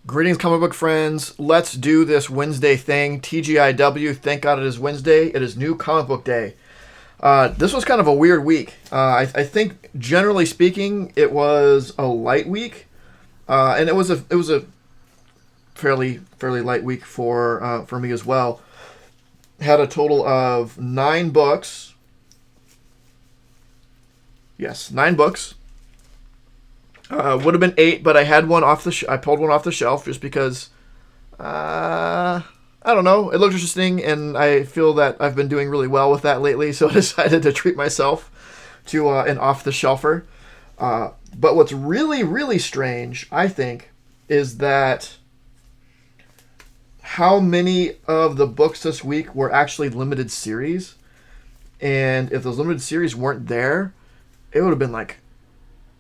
Greetings, comic book friends. Let's do this Wednesday thing. TGIW, thank God it is Wednesday. It is new comic book day. This was kind of a weird week. I think, generally speaking, it was a light week, and it was a fairly light week for me as well. Had a total of 9 books. Yes, 9 books. Would have been 8, but I had one off the. I pulled one off the shelf just because. I don't know. It looked interesting, and I feel that I've been doing really well with that lately. So I decided to treat myself to an off the shelfer. But what's really strange, I think, is that how many of the books this week were actually limited series, and if those limited series weren't there, it would have been like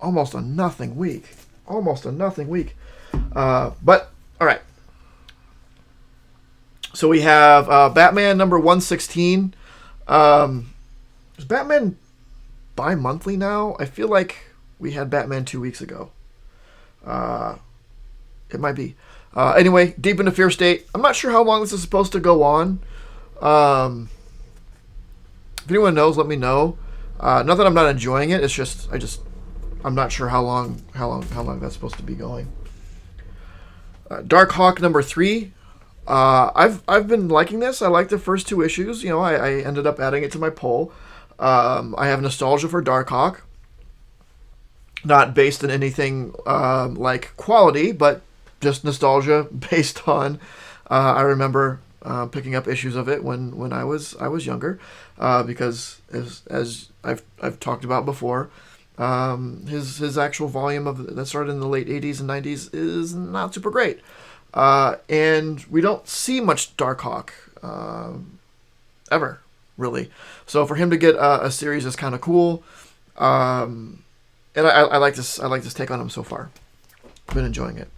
almost a nothing week. But, all right. So we have Batman number 116. Is Batman bi-monthly now? I feel like we had Batman 2 weeks ago. It might be. Anyway, Deep into Fear State. I'm not sure how long this is supposed to go on. If anyone knows, let me know. Not that I'm not enjoying it. It's just I'm not sure how long that's supposed to be going. Dark Hawk number 3. I've been liking this. I like the first 2 issues. You know, I ended up adding it to my poll. I have nostalgia for Dark Hawk. Not based on anything like quality, but just nostalgia based on. I remember picking up issues of it when I was younger, because as I've talked about before. His actual volume that started in the late 80s and 90s is not super great. And we don't see much Dark Hawk ever, really. So for him to get a series is kind of cool. And I like this take on him so far. Been enjoying it.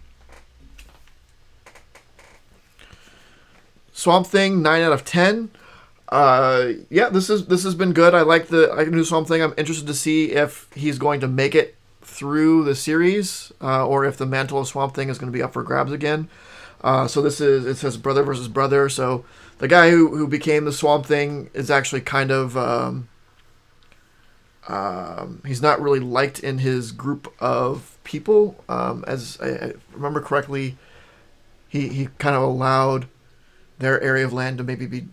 Swamp Thing, 9 out of 10. Yeah, this has been good. I like the new Swamp Thing. I'm interested to see if he's going to make it through the series, or if the mantle of Swamp Thing is going to be up for grabs again. So it says brother versus brother. So the guy who became the Swamp Thing is actually kind of he's not really liked in his group of people. As I remember correctly, he kind of allowed their area of land to maybe be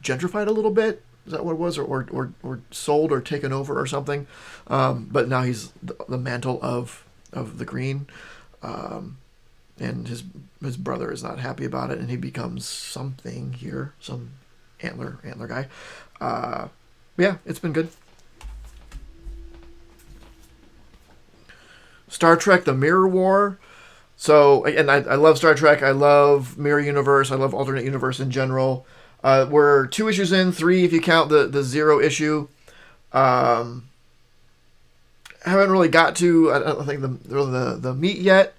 gentrified a little bit. Is that what it was? Or sold or taken over or something. But now he's the mantle of the green. And his brother is not happy about it, and he becomes something here. Some antler guy. Yeah, it's been good. Star Trek The Mirror War. So, and I love Star Trek. I love Mirror Universe. I love alternate universe in general. We're 2 issues in, 3 if you count the 0 issue. Haven't really got to, I don't think, the meat yet.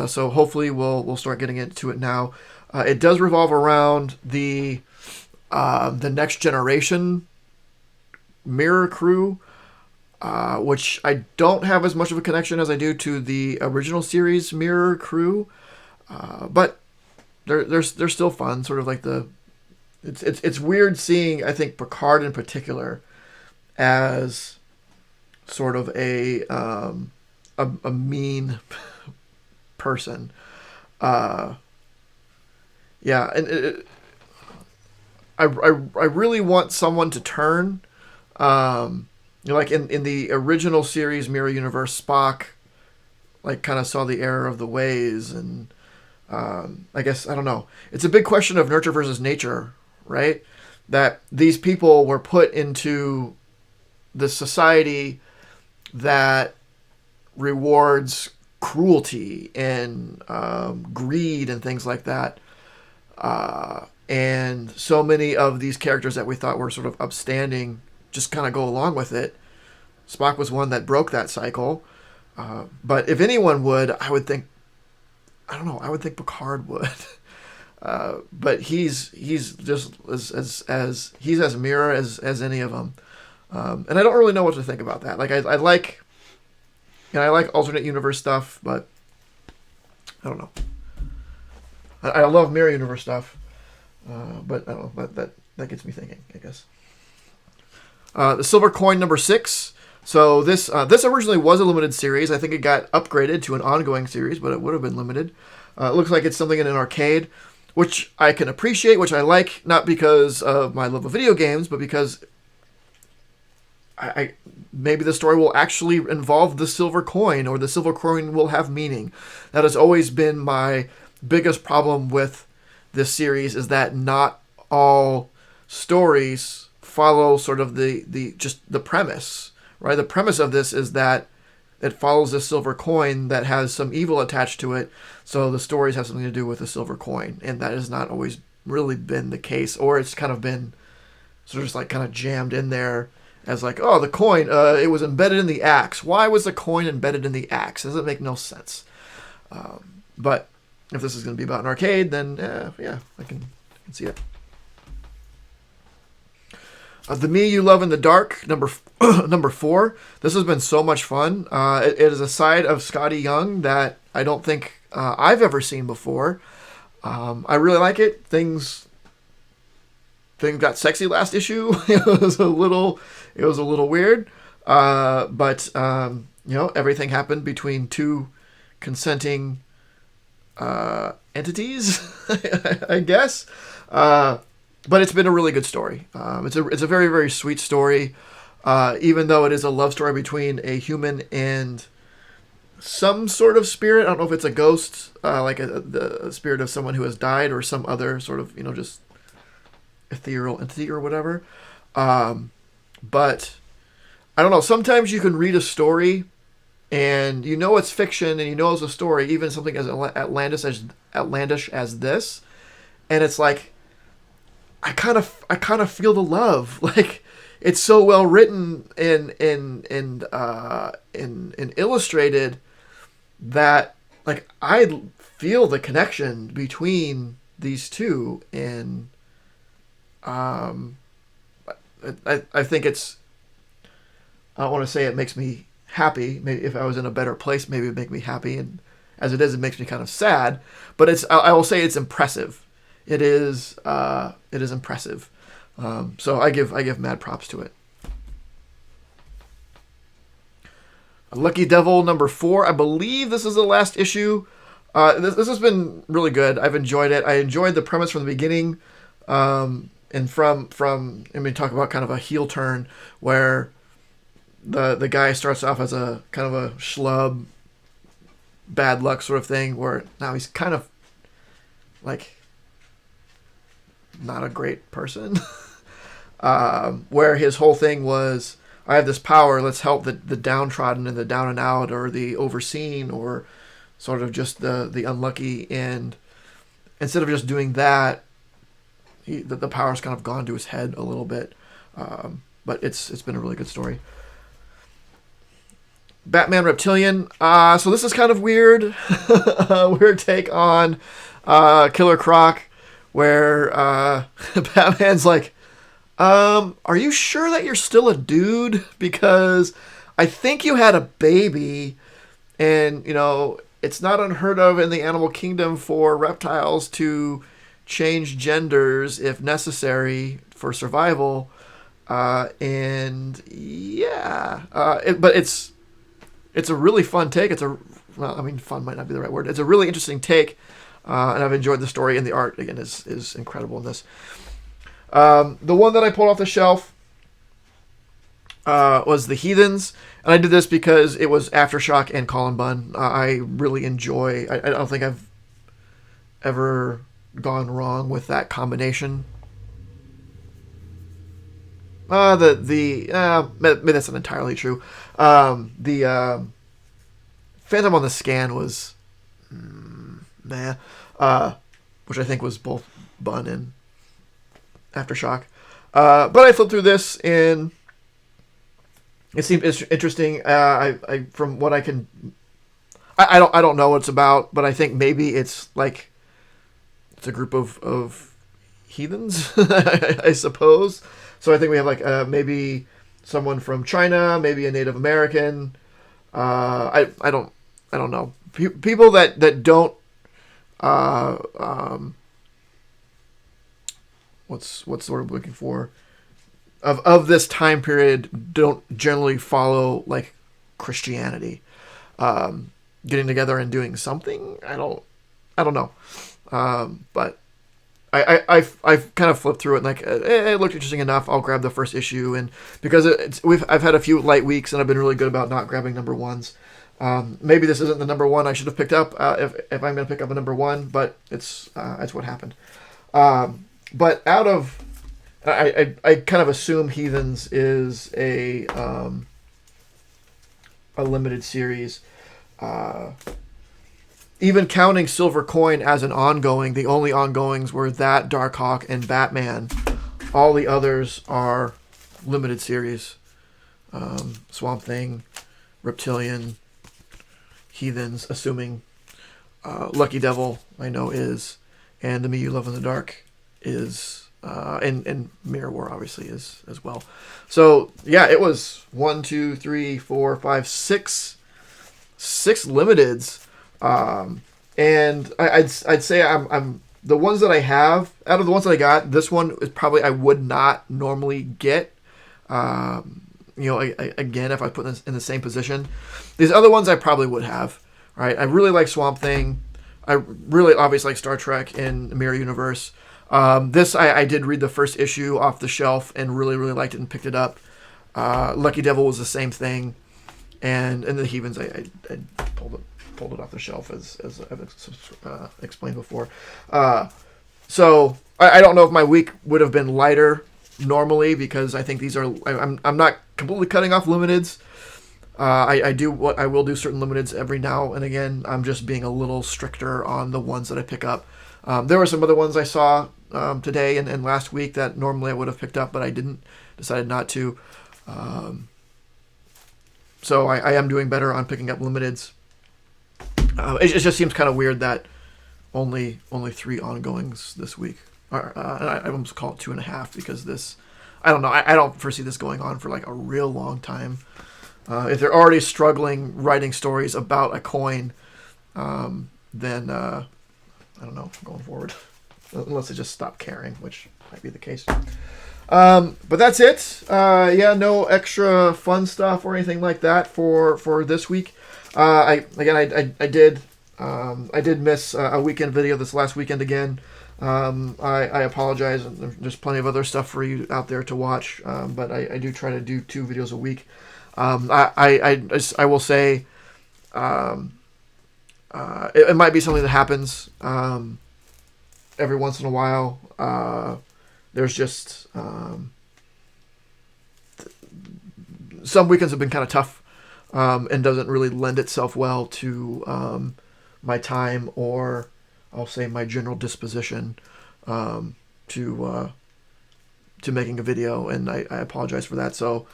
So hopefully we'll start getting into it now. It does revolve around the Next Generation Mirror crew. Which I don't have as much of a connection as I do to the original series Mirror crew, but they're still fun. Sort of like it's weird seeing, I think, Picard in particular as sort of a mean person. Yeah, and I really want someone to turn. You know, like in the original series Mirror Universe, Spock like kind of saw the error of the ways, and I guess, I don't know. It's a big question of nurture versus nature, right? That these people were put into the society that rewards cruelty and greed and things like that. And so many of these characters that we thought were sort of upstanding just kind of go along with it. Spock was one that broke that cycle. But if anyone would, I would think Picard would. But he's just as he's as mirror as any of them. And I don't really know what to think about that. Like I like alternate universe stuff, but I don't know. I love mirror universe stuff, but I don't know, that gets me thinking, I guess. The silver coin number 6. So this originally was a limited series. I think it got upgraded to an ongoing series, but it would have been limited. It looks like it's something in an arcade, which I can appreciate, which I like, not because of my love of video games, but because I maybe the story will actually involve the silver coin, or the silver coin will have meaning. That has always been my biggest problem with this series, is that not all stories follow sort of the premise, right? The premise of this is that it follows a silver coin that has some evil attached to it, so the stories have something to do with the silver coin, and that has not always really been the case, or it's kind of been sort of just like kind of jammed in there as like, oh, the coin, it was embedded in the axe. Why was the coin embedded in the axe? Doesn't make no sense. But if this is going to be about an arcade, then yeah, I can see it. The Me You Love in the Dark, number 4. This has been so much fun. It is a side of Scotty Young that I don't think I've ever seen before. I really like it. Things got sexy last issue. It was a little weird, but everything happened between two consenting entities, I guess. But it's been a really good story. It's a very, very sweet story, even though it is a love story between a human and some sort of spirit. I don't know if it's a ghost, like the spirit of someone who has died, or some other sort of just ethereal entity or whatever. But I don't know. Sometimes you can read a story, and it's fiction, and it's a story, even something as outlandish as this, and it's like, I kind of feel the love. Like, it's so well written and illustrated that, like, I feel the connection between these two, and I think it's, I don't want to say it makes me happy. Maybe if I was in a better place, maybe it would make me happy, and as it is, it makes me kind of sad. But I will say it's impressive. It is impressive. So I give mad props to it. Lucky Devil number 4. I believe this is the last issue. This has been really good. I've enjoyed it. I enjoyed the premise from the beginning. And from talk about kind of a heel turn where the guy starts off as a kind of a schlub, bad luck sort of thing, where now he's kind of like not a great person. Where his whole thing was, I have this power, let's help the downtrodden and the down and out, or the overseen, or sort of just the unlucky. And instead of just doing that, the power's kind of gone to his head a little bit. But it's been a really good story. Batman Reptilian. So this is kind of weird. Weird take on Killer Croc, where Batman's like, are you sure that you're still a dude? Because I think you had a baby, and it's not unheard of in the animal kingdom for reptiles to change genders if necessary for survival. And yeah, but it's a really fun take. Fun might not be the right word. It's a really interesting take. And I've enjoyed the story, and the art, again, is incredible in this. The one that I pulled off the shelf was The Heathens, and I did this because it was Aftershock and Colin Bunn. I really enjoy, I don't think I've ever gone wrong with that combination. Maybe that's not entirely true. The Phantom on the Scan was which I think was both Bunn and Aftershock. But I flipped through this, and it seemed interesting. I from what I can, I don't know what it's about, but I think maybe it's like it's a group of heathens, I suppose. So I think we have like maybe someone from China, maybe a Native American. I don't know. People that don't uh, what's the word I'm looking for? Of this time period don't generally follow like Christianity. Getting together and doing something, I don't know. But I've kind of flipped through it and like it looked interesting enough. I'll grab the first issue, and because I've had a few light weeks and I've been really good about not grabbing number ones. Maybe this isn't the number one I should have picked up if I'm going to pick up a number one, but it's what happened. But out of I kind of assume Heathens is a limited series. Even counting Silver Coin as an ongoing, the only ongoings were that, Darkhawk, and Batman. All the others are limited series. Swamp Thing, Reptilian, Heathens, assuming Lucky Devil, I know is, and The Me You Love in the Dark is, and Mirror War obviously is as well. So yeah, it was 1, 2, 3, 4, 5, 6 limiteds. And I'd say I'm the ones that I have, out of the ones that I got, this one is probably I would not normally get. Again, if I put this in the same position, these other ones I probably would have. Right? I really like Swamp Thing. I really obviously like Star Trek and Mirror Universe. This I did read the first issue off the shelf and really liked it and picked it up. Lucky Devil was the same thing, and the Heathens I pulled it off the shelf as I've explained before. So I don't know if my week would have been lighter normally, because I think these are I'm not completely cutting off limiteds. I will do certain limiteds every now and again. I'm just being a little stricter on the ones that I pick up. There were some other ones I saw today and last week that normally I would have picked up, but I didn't. Decided not to. So I am doing better on picking up limiteds. It just seems kind of weird that only 3 ongoings this week. I almost call it 2.5, because this, I don't know. I don't foresee this going on for like a real long time. If they're already struggling writing stories about a coin, then I don't know, going forward, unless they just stop caring, which might be the case. But that's it. No extra fun stuff or anything like that for this week. I did miss a weekend video this last weekend again. I apologize. There's plenty of other stuff for you out there to watch, but I do try to do 2 videos a week. I will say, it might be something that happens every once in a while. There's just some weekends have been kind of tough, and doesn't really lend itself well to my time, or I'll say my general disposition to making a video, and I apologize for that. So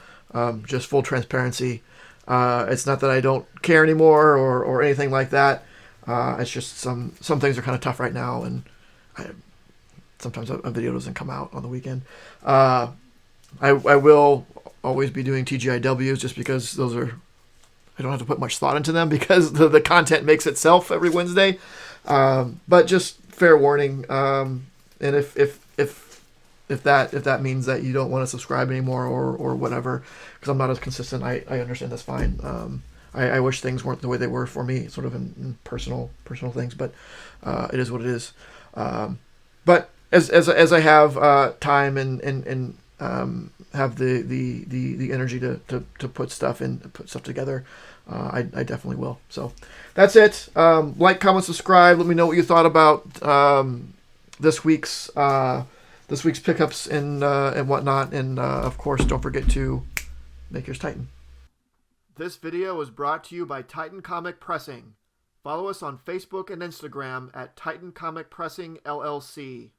just full transparency. It's not that I don't care anymore or anything like that. It's just some things are kind of tough right now, and sometimes a video doesn't come out on the weekend. I will always be doing TGIWs, just because those are, I don't have to put much thought into them, because the content makes itself every Wednesday. But just fair warning. And if that means that you don't want to subscribe anymore or whatever, because I'm not as consistent, I understand, that's fine. I wish things weren't the way they were for me, sort of in personal things, but it is what it is. But as I have time and have the energy to put stuff together, I definitely will. So that's it. Like, comment, subscribe. Let me know what you thought about this week's pickups and whatnot. And of course, don't forget to make yours Titan. This video is brought to you by Titan Comic Pressing. Follow us on Facebook and Instagram at Titan Comic Pressing LLC.